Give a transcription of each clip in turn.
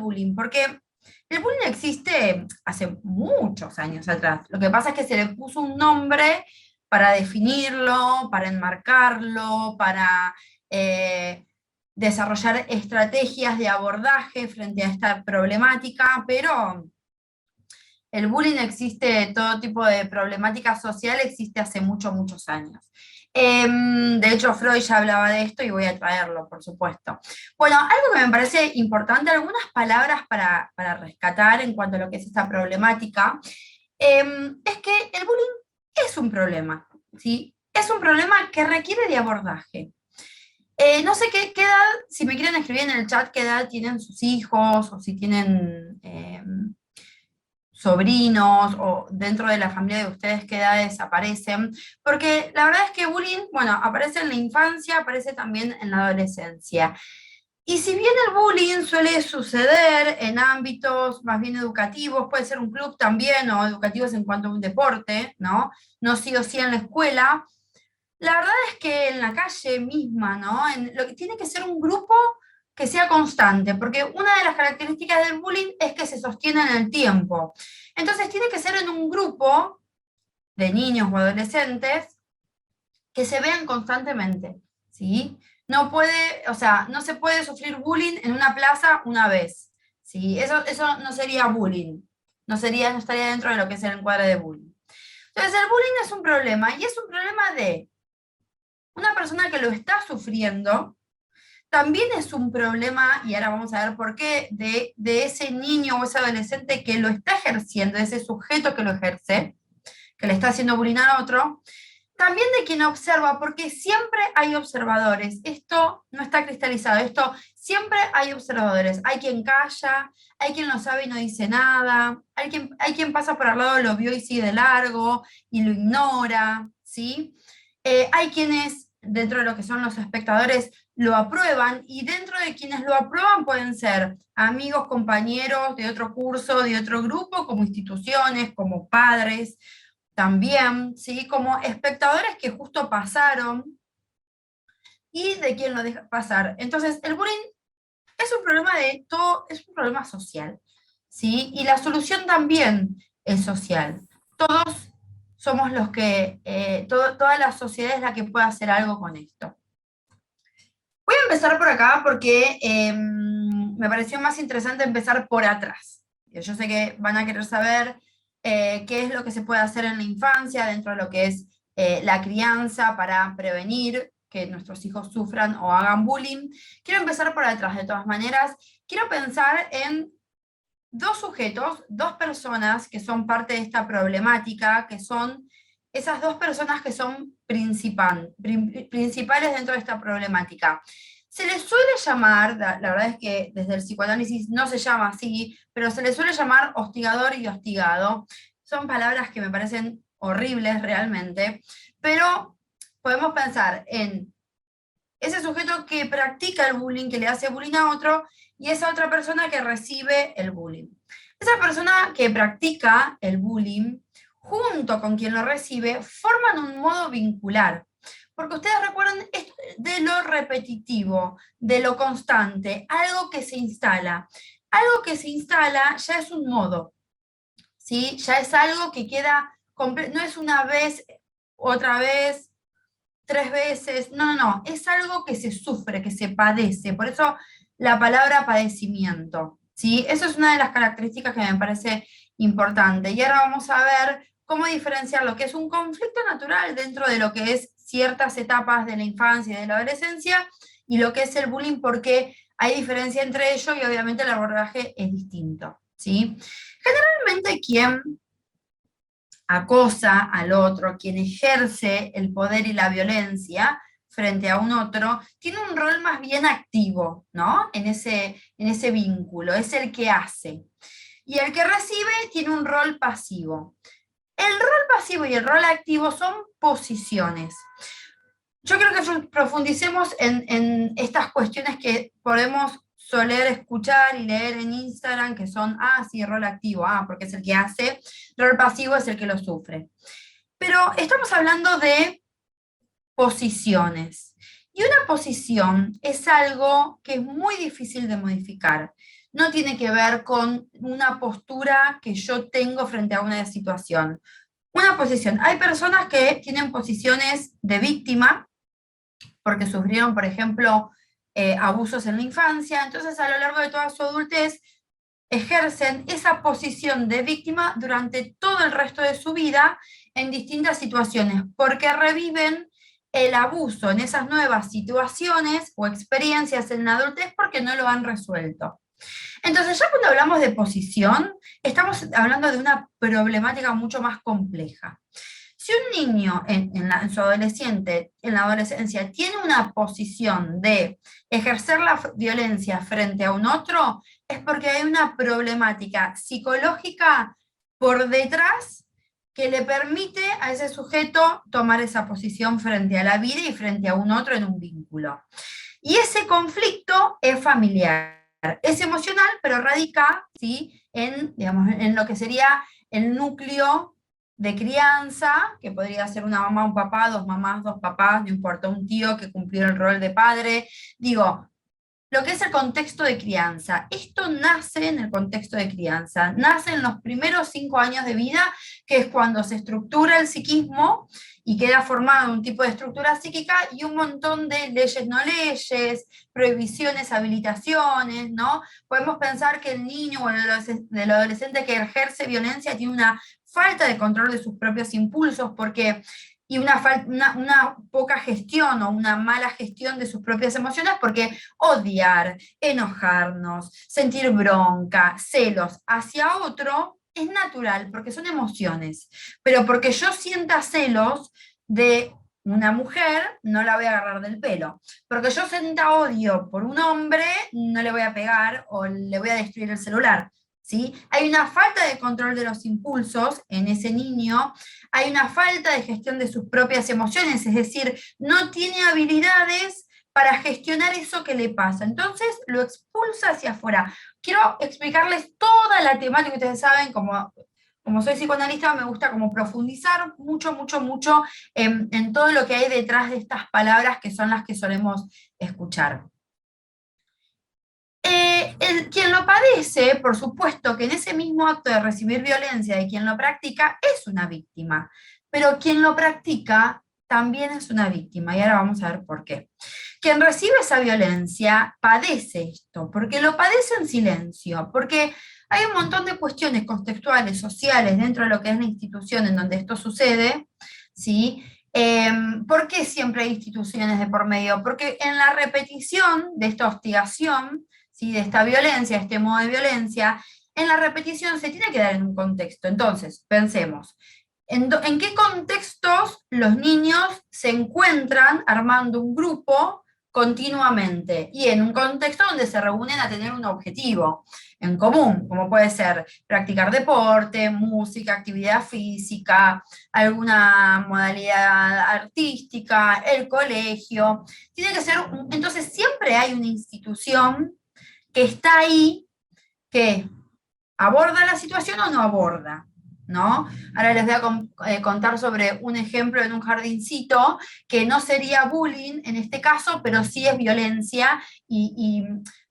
bullying, porque el bullying existe hace muchos años atrás. Lo que pasa es que se le puso un nombre para definirlo, para enmarcarlo, para desarrollar estrategias de abordaje frente a esta problemática, pero el bullying existe, todo tipo de problemática social existe hace muchos, muchos años. De hecho, Freud ya hablaba de esto y voy a traerlo, por supuesto. Bueno, algo que me parece importante, algunas palabras para rescatar en cuanto a lo que es esta problemática, es que el bullying es un problema, ¿sí? Es un problema que requiere de abordaje. No sé qué edad, si me quieren escribir en el chat qué edad tienen sus hijos o si tienen sobrinos o dentro de la familia de ustedes qué edades aparecen, porque la verdad es que bullying, bueno, aparece en la infancia, aparece también en la adolescencia. Y si bien el bullying suele suceder en ámbitos más bien educativos, puede ser un club también, o educativos en cuanto a un deporte, ¿no? No sí o sí en la escuela. La verdad es que en la calle misma, ¿no? Lo que tiene que ser un grupo que sea constante, porque una de las características del bullying es que se sostiene en el tiempo. Entonces tiene que ser en un grupo de niños o adolescentes que se vean constantemente, ¿sí? No puede, o sea, no se puede sufrir bullying en una plaza una vez, ¿sí? Eso no sería bullying, no estaría dentro de lo que es el encuadre de bullying. Entonces el bullying es un problema, y es un problema de una persona que lo está sufriendo, también es un problema, y ahora vamos a ver por qué, de ese niño o ese adolescente que lo está ejerciendo, ese sujeto que lo ejerce, que le está haciendo bullying a otro, también de quien observa, porque siempre hay observadores. Esto no está cristalizado, esto siempre hay observadores. Hay quien calla, hay quien lo sabe y no dice nada, hay quien pasa por al lado, lo vio y sigue de largo y lo ignora, ¿sí? Hay quienes, dentro de lo que son los espectadores, lo aprueban, y dentro de quienes lo aprueban pueden ser amigos, compañeros de otro curso, de otro grupo, como instituciones, como padres, también, ¿sí? Como espectadores que justo pasaron y de quien lo deja pasar. Entonces, el bullying es un problema de todo, es un problema social, ¿sí? Y la solución también es social. Todos somos los que, toda la sociedad es la que puede hacer algo con esto. Voy a empezar por acá porque me pareció más interesante empezar por atrás. Yo sé que van a querer saber qué es lo que se puede hacer en la infancia, dentro de lo que es la crianza, para prevenir que nuestros hijos sufran o hagan bullying. Quiero empezar por atrás, de todas maneras. Quiero pensar en dos sujetos, dos personas que son parte de esta problemática, que son esas dos personas que son principales dentro de esta problemática. Se les suele llamar, la verdad es que desde el psicoanálisis no se llama así, pero se les suele llamar hostigador y hostigado. Son palabras que me parecen horribles realmente, pero podemos pensar en ese sujeto que practica el bullying, que le hace bullying a otro, y esa otra persona que recibe el bullying. Esa persona que practica el bullying, junto con quien lo recibe, forman un modo vincular. Porque ustedes recuerdan esto de lo repetitivo, de lo constante, algo que se instala. Algo que se instala ya es un modo, ¿sí? Ya es algo que queda, no es una vez, otra vez, 3 veces, no, no, no, es algo que se sufre, que se padece, por eso la palabra padecimiento, ¿sí? Eso es una de las características que me parece importante. Y ahora vamos a ver cómo diferenciar lo que es un conflicto natural dentro de lo que es ciertas etapas de la infancia y de la adolescencia, y lo que es el bullying, porque hay diferencia entre ellos y obviamente el abordaje es distinto, ¿sí? Generalmente quien acosa al otro, quien ejerce el poder y la violencia frente a un otro, tiene un rol más bien activo, ¿no? En ese vínculo, es el que hace. Y el que recibe tiene un rol pasivo. El rol pasivo y el rol activo son posiciones. Yo creo que profundicemos en estas cuestiones que podemos soler escuchar y leer en Instagram, que son, sí, rol activo, porque es el que hace, rol pasivo es el que lo sufre. Pero estamos hablando de posiciones. Y una posición es algo que es muy difícil de modificar. No tiene que ver con una postura que yo tengo frente a una situación. Una posición. Hay personas que tienen posiciones de víctima porque sufrieron, por ejemplo, abusos en la infancia, entonces a lo largo de toda su adultez ejercen esa posición de víctima durante todo el resto de su vida en distintas situaciones, porque reviven el abuso en esas nuevas situaciones o experiencias en la adultez porque no lo han resuelto. Entonces, ya cuando hablamos de posición, estamos hablando de una problemática mucho más compleja. Si un niño en su adolescente, en la adolescencia, tiene una posición de ejercer la violencia frente a un otro, es porque hay una problemática psicológica por detrás que le permite a ese sujeto tomar esa posición frente a la vida y frente a un otro en un vínculo. Y ese conflicto es familiar, es emocional, pero radica, ¿sí?, en, digamos, en lo que sería el núcleo de crianza, que podría ser una mamá, un papá, dos mamás, dos papás, no importa, un tío que cumplió el rol de padre. Digo, lo que es el contexto de crianza. Esto nace en el contexto de crianza, nace en los primeros 5 años de vida, que es cuando se estructura el psiquismo y queda formado un tipo de estructura psíquica y un montón de leyes, no leyes, prohibiciones, habilitaciones, ¿no? Podemos pensar que el niño o el adolescente que ejerce violencia tiene una falta de control de sus propios impulsos, porque y una poca gestión o una mala gestión de sus propias emociones, porque odiar, enojarnos, sentir bronca, celos hacia otro es natural, porque son emociones. Pero porque yo sienta celos de una mujer, no la voy a agarrar del pelo. Porque yo sienta odio por un hombre, no le voy a pegar o le voy a destruir el celular. ¿Sí? Hay una falta de control de los impulsos en ese niño, hay una falta de gestión de sus propias emociones, es decir, no tiene habilidades para gestionar eso que le pasa. Entonces lo expulsa hacia afuera. Quiero explicarles toda la temática, ustedes saben, como soy psicoanalista, me gusta como profundizar mucho, mucho, mucho en todo lo que hay detrás de estas palabras que son las que solemos escuchar. Quien lo padece, por supuesto que en ese mismo acto de recibir violencia de quien lo practica, es una víctima, pero quien lo practica también es una víctima, y ahora vamos a ver por qué. Quien recibe esa violencia padece esto, porque lo padece en silencio, porque hay un montón de cuestiones contextuales, sociales, dentro de lo que es la institución en donde esto sucede, ¿sí? ¿Por qué siempre hay instituciones de por medio? Porque en la repetición de esta hostigación, ¿sí?, de esta violencia, este modo de violencia, en la repetición se tiene que dar en un contexto. Entonces, pensemos, ¿en qué contextos los niños se encuentran armando un grupo continuamente? Y en un contexto donde se reúnen a tener un objetivo en común, como puede ser practicar deporte, música, actividad física, alguna modalidad artística, el colegio. Tiene que ser, entonces siempre hay una institución que está ahí, que aborda la situación o no aborda, ¿no? Ahora les voy a contar sobre un ejemplo en un jardincito, que no sería bullying en este caso, pero sí es violencia, y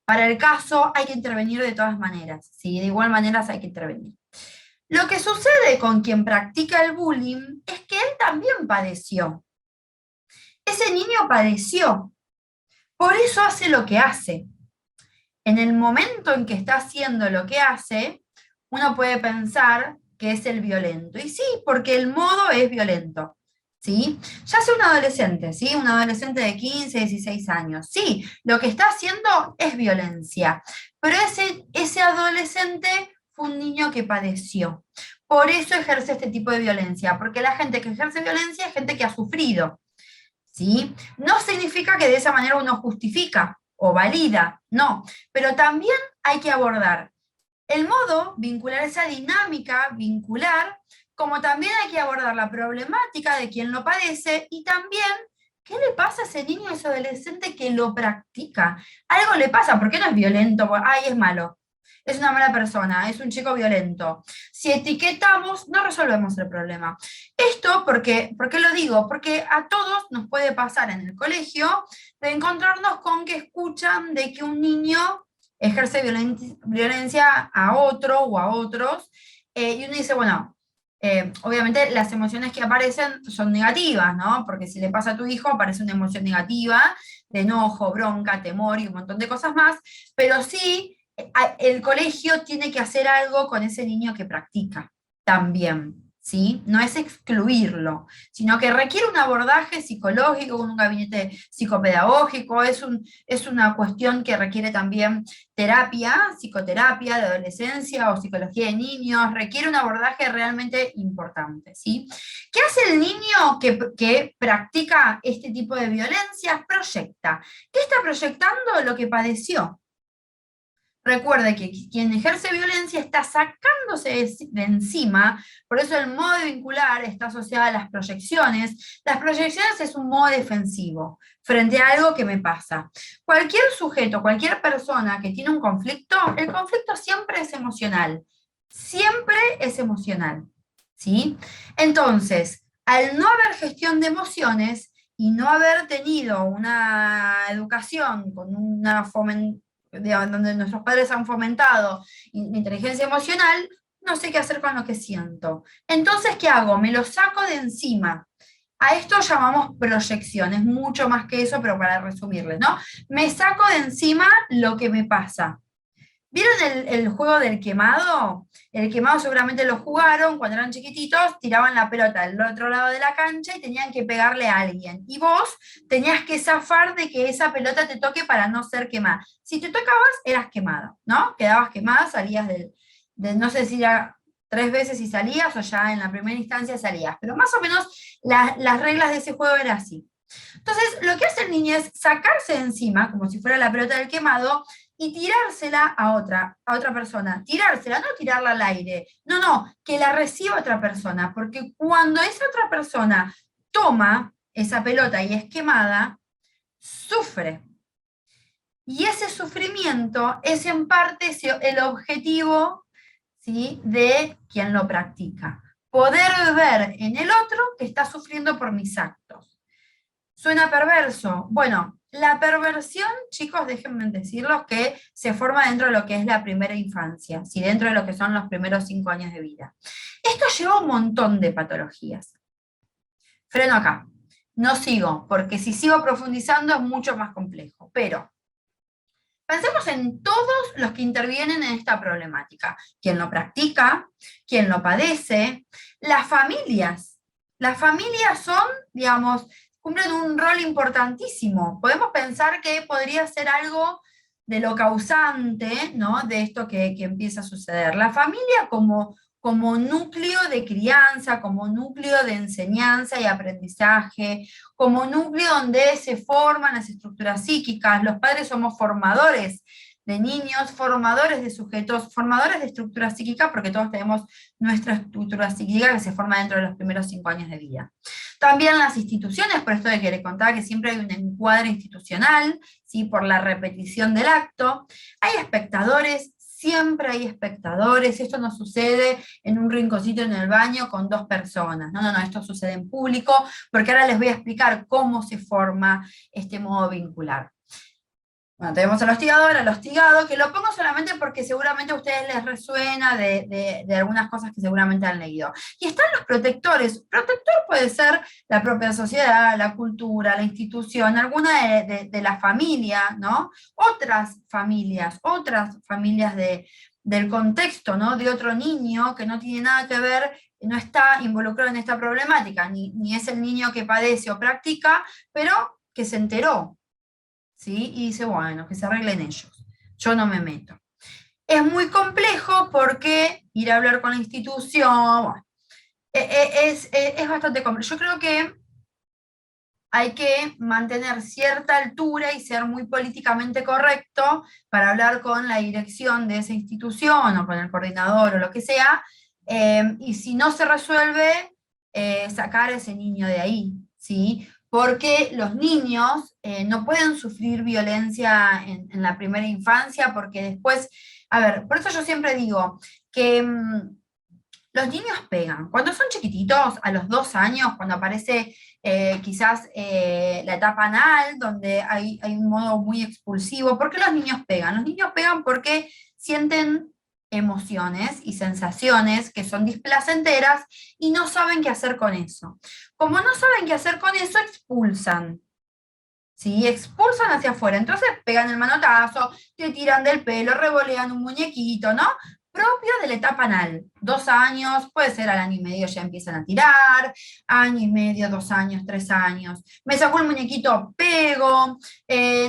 para el caso hay que intervenir de todas maneras, ¿sí? De igual manera hay que intervenir. Lo que sucede con quien practica el bullying es que él también padeció. Ese niño padeció, por eso hace lo que hace. En el momento en que está haciendo lo que hace, uno puede pensar que es el violento. Y sí, porque el modo es violento. ¿Sí? Ya sea un adolescente, ¿sí? Un adolescente de 15, 16 años. Sí, lo que está haciendo es violencia. Pero ese adolescente fue un niño que padeció. Por eso ejerce este tipo de violencia, porque la gente que ejerce violencia es gente que ha sufrido. ¿Sí? No significa que de esa manera uno justifica o valida, no, pero también hay que abordar el modo, vincular esa dinámica, vincular, como también hay que abordar la problemática de quien lo padece y también qué le pasa a ese niño, a ese adolescente que lo practica. Algo le pasa, ¿por qué no es violento? Ay, es malo. es una mala persona, es un chico violento. Si etiquetamos, no resolvemos el problema. Esto, ¿por qué lo digo? Porque a todos nos puede pasar en el colegio de encontrarnos con que escuchan de que un niño ejerce violencia a otro o a otros, y uno dice, bueno, obviamente las emociones que aparecen son negativas, ¿no? Porque si le pasa a tu hijo, aparece una emoción negativa, de enojo, bronca, temor y un montón de cosas más, pero sí, el colegio tiene que hacer algo con ese niño que practica también. ¿Sí? No es excluirlo, sino que requiere un abordaje psicológico, con un gabinete psicopedagógico, es una cuestión que requiere también terapia, psicoterapia de adolescencia o psicología de niños, requiere un abordaje realmente importante, ¿sí? ¿Qué hace el niño que practica este tipo de violencias? Proyecta. ¿Qué está proyectando? Lo que padeció. Recuerde que quien ejerce violencia está sacándose de encima, por eso el modo vincular está asociado a las proyecciones. Las proyecciones es un modo defensivo frente a algo que me pasa. Cualquier sujeto, cualquier persona que tiene un conflicto, el conflicto siempre es emocional. Siempre es emocional. ¿Sí? Entonces, al no haber gestión de emociones y no haber tenido una educación con una donde nuestros padres han fomentado la inteligencia emocional, no sé qué hacer con lo que siento. Entonces, ¿qué hago? Me lo saco de encima. A esto llamamos proyecciones, mucho más que eso, pero para resumirles, ¿no? Me saco de encima lo que me pasa. ¿Vieron el juego del quemado? El quemado seguramente lo jugaron cuando eran chiquititos, tiraban la pelota al otro lado de la cancha y tenían que pegarle a alguien. Y vos tenías que zafar de que esa pelota te toque para no ser quemada. Si te tocabas, eras quemado, ¿no? Quedabas quemada, salías no sé si era 3 veces y salías o ya en la primera instancia salías. Pero más o menos las reglas de ese juego eran así. Entonces, lo que hace el niño es sacarse de encima, como si fuera la pelota del quemado, y tirársela a otra persona. Tirársela, no tirarla al aire. No, no, que la reciba otra persona. Porque cuando esa otra persona toma esa pelota y es quemada, sufre. Y ese sufrimiento es en parte el objetivo, ¿sí?, de quien lo practica. Poder ver en el otro que está sufriendo por mis actos. Suena perverso. Bueno, la perversión, chicos, déjenme decirlos que se forma dentro de lo que es la primera infancia, ¿sí?, dentro de lo que son los primeros 5 años de vida. Esto lleva un montón de patologías. Freno acá. No sigo, porque si sigo profundizando es mucho más complejo. Pero pensemos en todos los que intervienen en esta problemática. Quien lo practica, quien lo padece, las familias. Las familias son, digamos, cumplen un rol importantísimo. Podemos pensar que podría ser algo de lo causante, ¿no?, de esto que empieza a suceder. La familia como núcleo de crianza, como núcleo de enseñanza y aprendizaje, como núcleo donde se forman las estructuras psíquicas. Los padres somos formadores de niños, formadores de sujetos, formadores de estructuras psíquicas, porque todos tenemos nuestra estructura psíquica que se forma dentro de los primeros 5 años de vida. También las instituciones, por esto de que les contaba que siempre hay un encuadre institucional, ¿sí?, por la repetición del acto. Hay espectadores, siempre hay espectadores, esto no sucede en un rinconcito en el baño con 2 personas, no, no, no, esto sucede en público, porque ahora les voy a explicar cómo se forma este modo vincular. Bueno, tenemos al hostigador, al hostigado, que lo pongo solamente porque seguramente a ustedes les resuena de algunas cosas que seguramente han leído. Y están los protectores. Protector puede ser la propia sociedad, la cultura, la institución, alguna de la familia, ¿no? Otras familias del contexto, ¿no?, de otro niño que no tiene nada que ver, no está involucrado en esta problemática, ni es el niño que padece o practica, pero que se enteró. ¿Sí? Y dice, bueno, que se arreglen ellos, yo no me meto. Es muy complejo porque ir a hablar con la institución, bueno, es bastante complejo. Yo creo que hay que mantener cierta altura y ser muy políticamente correcto para hablar con la dirección de esa institución o con el coordinador o lo que sea, y si no se resuelve, sacar a ese niño de ahí, ¿sí? porque los niños no pueden sufrir violencia en la primera infancia, porque después, a ver, por eso yo siempre digo que los niños pegan. Cuando son chiquititos, a los 2 años, cuando aparece quizás la etapa anal, donde hay un modo muy expulsivo, ¿por qué los niños pegan? Los niños pegan porque sienten emociones y sensaciones que son displacenteras y no saben qué hacer con eso. Como no saben qué hacer con eso, expulsan. ¿Sí? Expulsan hacia afuera, entonces pegan el manotazo, te tiran del pelo, revolean un muñequito, ¿no? Propio de la etapa anal. 2 años, puede ser al año y medio ya empiezan a tirar, año y medio, 2 años, 3 años. Me sacó el muñequito, pego,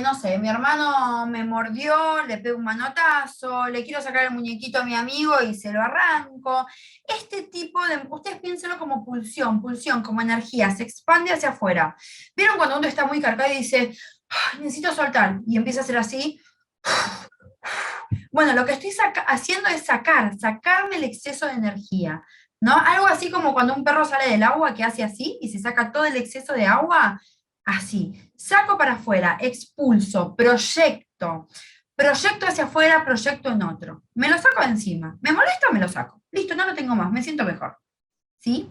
no sé, mi hermano me mordió, le pego un manotazo, le quiero sacar el muñequito a mi amigo y se lo arranco. Este tipo de, ustedes piénsenlo como pulsión, pulsión, como energía, se expande hacia afuera. ¿Vieron cuando uno está muy cargado y dice, "Ay, necesito soltar"? Y empieza a hacer así. Bueno, lo que estoy haciendo es sacarme el exceso de energía, ¿no? Algo así como cuando un perro sale del agua que hace así y se saca todo el exceso de agua, así. Saco para afuera, expulso, proyecto. Proyecto hacia afuera, proyecto en otro. Me lo saco de encima. ¿Me molesta? Me lo saco. Listo, no lo tengo más, me siento mejor. ¿Sí?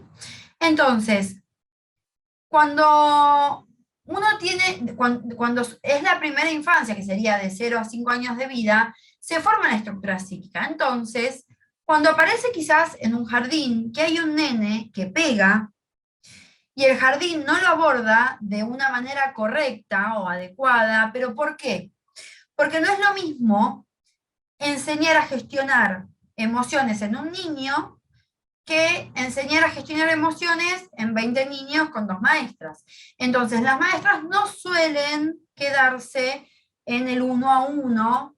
Entonces, cuando uno tiene, cuando es la primera infancia, que sería de 0 a 5 años de vida, se forma la estructura psíquica. Entonces, cuando aparece quizás en un jardín que hay un nene que pega y el jardín no lo aborda de una manera correcta o adecuada, ¿pero por qué? Porque no es lo mismo enseñar a gestionar emociones en un niño que enseñar a gestionar emociones en 20 niños con 2 maestras. Entonces, las maestras no suelen quedarse en el 1 a 1,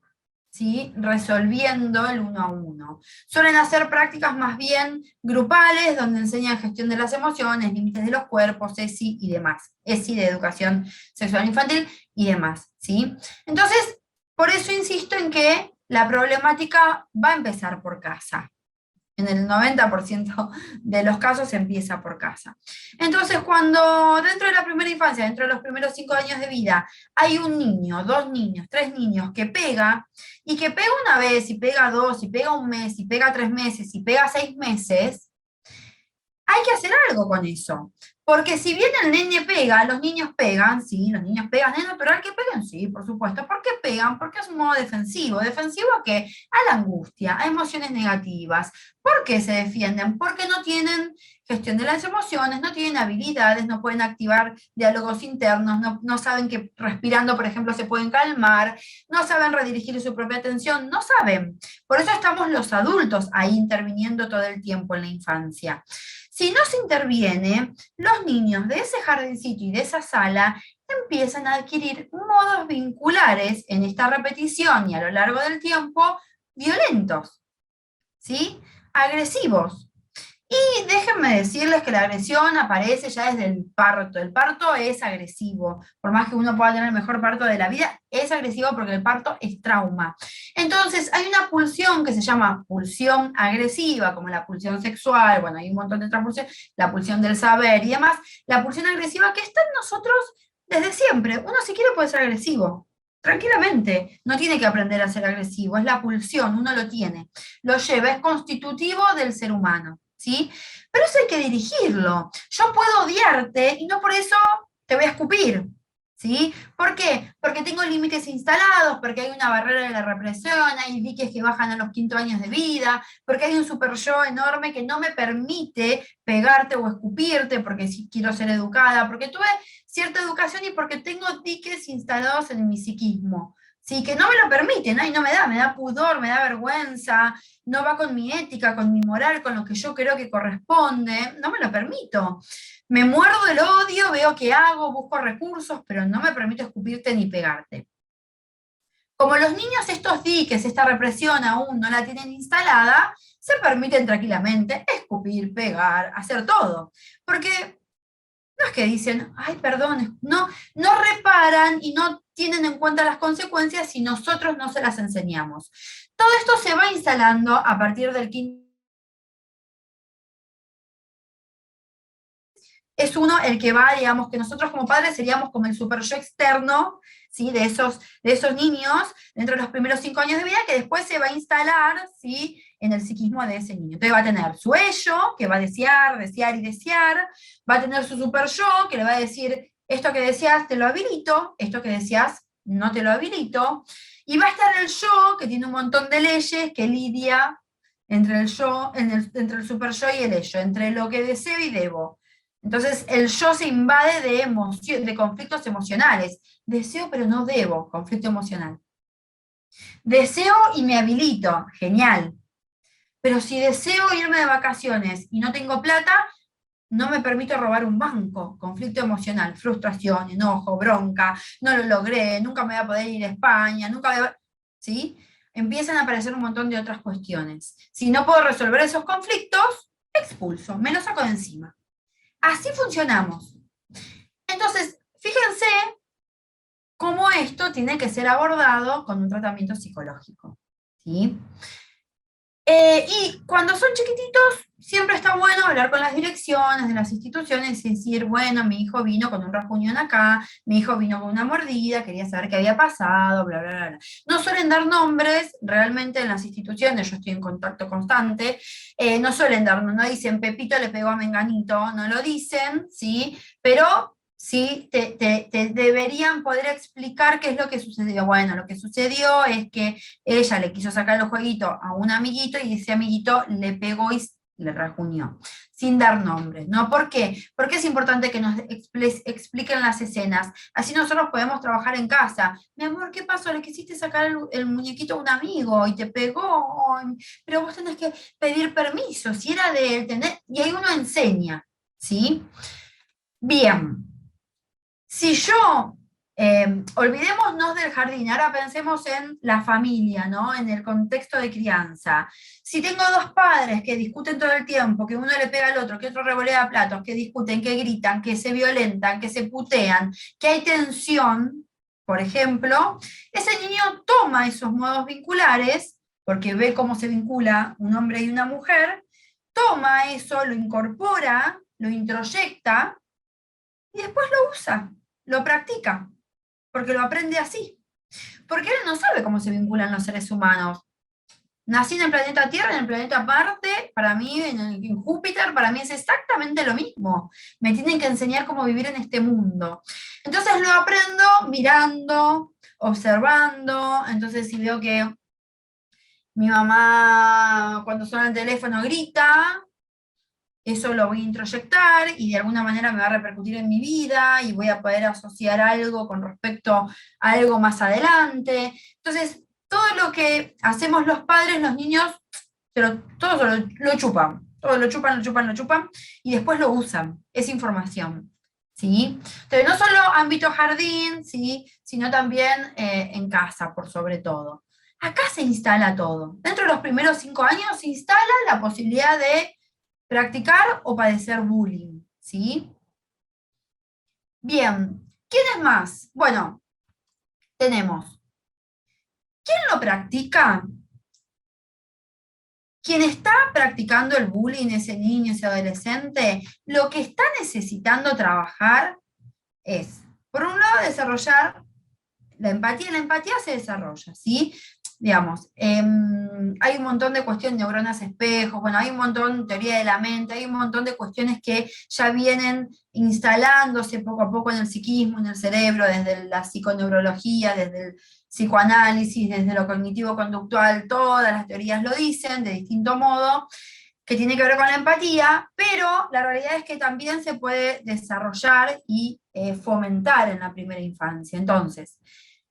¿sí? Resolviendo el 1 a 1. Suelen hacer prácticas más bien grupales, donde enseñan gestión de las emociones, límites de los cuerpos, ESI y demás. ESI de educación sexual infantil y demás, ¿sí? Entonces, por eso insisto en que la problemática va a empezar por casa. En el 90% de los casos empieza por casa. Entonces, cuando dentro de la primera infancia, dentro de los primeros 5 años de vida, hay un niño, 2 niños, 3 niños que pega, y que pega una vez, y pega dos, y pega un mes, y pega 3 meses, y pega 6 meses, hay que hacer algo con eso. Porque si bien el nene pega, los niños pegan, sí, los niños pegan, ¿es natural que peguen? Sí, por supuesto. ¿Por qué pegan? Porque es un modo defensivo. ¿Defensivo a qué? A la angustia, a emociones negativas. ¿Por qué se defienden? Porque no tienen gestión de las emociones, no tienen habilidades, no pueden activar diálogos internos, no saben que respirando, por ejemplo, se pueden calmar, no saben redirigir su propia atención, no saben. Por eso estamos los adultos ahí interviniendo todo el tiempo en la infancia. Si no se interviene, los niños de ese jardincito y de esa sala empiezan a adquirir modos vinculares en esta repetición y a lo largo del tiempo violentos, ¿sí? Agresivos. Y déjenme decirles que la agresión aparece ya desde el parto. El parto es agresivo. Por más que uno pueda tener el mejor parto de la vida, es agresivo porque el parto es trauma. Entonces, hay una pulsión que se llama pulsión agresiva, como la pulsión sexual, bueno, hay un montón de otras pulsiones, la pulsión del saber y demás. La pulsión agresiva que está en nosotros desde siempre. Uno si quiere puede ser agresivo. Tranquilamente, no tiene que aprender a ser agresivo, es la pulsión, uno lo tiene, lo lleva, es constitutivo del ser humano. ¿Sí? Pero eso hay que dirigirlo. Yo puedo odiarte y no por eso te voy a escupir. ¿Sí? ¿Por qué? Porque tengo límites instalados, porque hay una barrera de la represión, hay diques que bajan a los 5 años de vida, porque hay un super yo enorme que no me permite pegarte o escupirte, porque si quiero ser educada, porque tuve cierta educación y porque tengo diques instalados en mi psiquismo. Sí, que no me lo permiten, ¿no? Y no me da pudor, me da vergüenza, no va con mi ética, con mi moral, con lo que yo creo que corresponde, no me lo permito. Me muerdo el odio, veo qué hago, busco recursos, pero no me permito escupirte ni pegarte. Como los niños estos diques, esta represión aún no la tienen instalada, se permiten tranquilamente escupir, pegar, hacer todo. Porque no es que dicen, ay, perdón, no reparan y no tienen en cuenta las consecuencias si nosotros no se las enseñamos. Todo esto se va instalando a partir del quinto. es uno el que va, digamos, que nosotros como padres seríamos como el super yo externo, ¿sí? De esos niños, dentro de los primeros 5 años de vida, que después se va a instalar, ¿sí? En el psiquismo de ese niño. Entonces va a tener su ello, que va a desear, desear y desear, va a tener su super yo, que le va a decir, esto que deseas te lo habilito, esto que deseas no te lo habilito, y va a estar el yo, que tiene un montón de leyes, que lidia entre el yo, entre el super yo y el ello, entre lo que deseo y debo. Entonces el yo se invade de conflictos emocionales. Deseo pero no debo, conflicto emocional. Deseo y me habilito, genial. Pero si deseo irme de vacaciones y no tengo plata, no me permito robar un banco, conflicto emocional, frustración, enojo, bronca, no lo logré, nunca me voy a poder ir a España, nunca voy a... ¿Sí? Empiezan a aparecer un montón de otras cuestiones. Si no puedo resolver esos conflictos, expulso, me los saco de encima. Así funcionamos. Entonces, fíjense cómo esto tiene que ser abordado con un tratamiento psicológico. ¿Sí? Y cuando son chiquititos, siempre está bueno hablar con las direcciones de las instituciones y decir, bueno, mi hijo vino con un rasguñón acá, mi hijo vino con una mordida, quería saber qué había pasado, bla, bla, bla, bla. No suelen dar nombres, realmente en las instituciones, yo estoy en contacto constante, no suelen dar, no dicen Pepito le pegó a Menganito, no lo dicen, ¿sí? Pero sí te deberían poder explicar qué es lo que sucedió. Bueno, lo que sucedió es que ella le quiso sacar el jueguito a un amiguito y ese amiguito le pegó y le rajuñó, sin dar nombres, ¿no? ¿Por qué? Porque es importante que nos expliquen las escenas, así nosotros podemos trabajar en casa. Mi amor, ¿qué pasó? Le quisiste sacar el muñequito a un amigo y te pegó, ay, pero vos tenés que pedir permiso, si era de él, y ahí uno enseña, ¿sí? Bien. Si yo, olvidémonos del jardín, ahora pensemos en la familia, ¿no? En el contexto de crianza. Si tengo dos padres que discuten todo el tiempo, que uno le pega al otro, que otro revolea platos, que discuten, que gritan, que se violentan, que se putean, que hay tensión, por ejemplo, ese niño toma esos modos vinculares, porque ve cómo se vincula un hombre y una mujer, toma eso, lo incorpora, lo introyecta y después lo usa, lo practica, porque lo aprende así. Porque él no sabe cómo se vinculan los seres humanos. Nací en el planeta Tierra, en el planeta Marte, para mí, en Júpiter, para mí es exactamente lo mismo. Me tienen que enseñar cómo vivir en este mundo. Entonces lo aprendo mirando, observando. Entonces si veo que mi mamá cuando suena el teléfono grita, eso lo voy a introyectar y de alguna manera me va a repercutir en mi vida y voy a poder asociar algo con respecto a algo más adelante. Entonces, todo lo que hacemos los padres, los niños, pero todos lo chupan, todos lo chupan, lo chupan, lo chupan y después lo usan, es información. ¿Sí? Entonces, no solo ámbito jardín, ¿sí? Sino también en casa, por sobre todo. Acá se instala todo. Dentro de los primeros 5 años se instala la posibilidad de practicar o padecer bullying, ¿sí? Bien, ¿quién es más? Bueno, tenemos, ¿quién lo practica? Quien está practicando el bullying, ese niño, ese adolescente, lo que está necesitando trabajar es, por un lado, desarrollar la empatía se desarrolla, ¿sí? Digamos, hay un montón de cuestiones, neuronas espejos, bueno, hay un montón, teoría de la mente, hay un montón de cuestiones que ya vienen instalándose poco a poco en el psiquismo, en el cerebro, desde la psiconeurología, desde el psicoanálisis, desde lo cognitivo-conductual, todas las teorías lo dicen de distinto modo, que tiene que ver con la empatía, pero la realidad es que también se puede desarrollar y fomentar en la primera infancia. Entonces,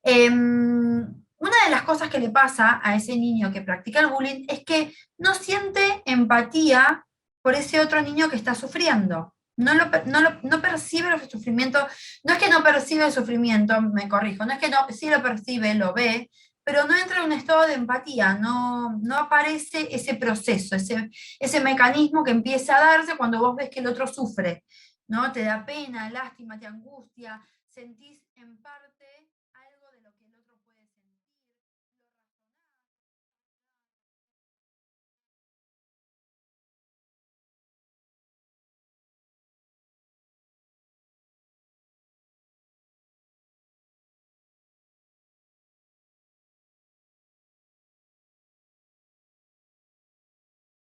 una de las cosas que le pasa a ese niño que practica el bullying es que no siente empatía por ese otro niño que está sufriendo. No percibe el sufrimiento, no es que no percibe el sufrimiento, me corrijo, no es que no, sí lo percibe, lo ve, pero no entra en un estado de empatía, no aparece ese proceso, ese mecanismo que empieza a darse cuando vos ves que el otro sufre, ¿no? Te da pena, lástima, te angustia, sentís en parte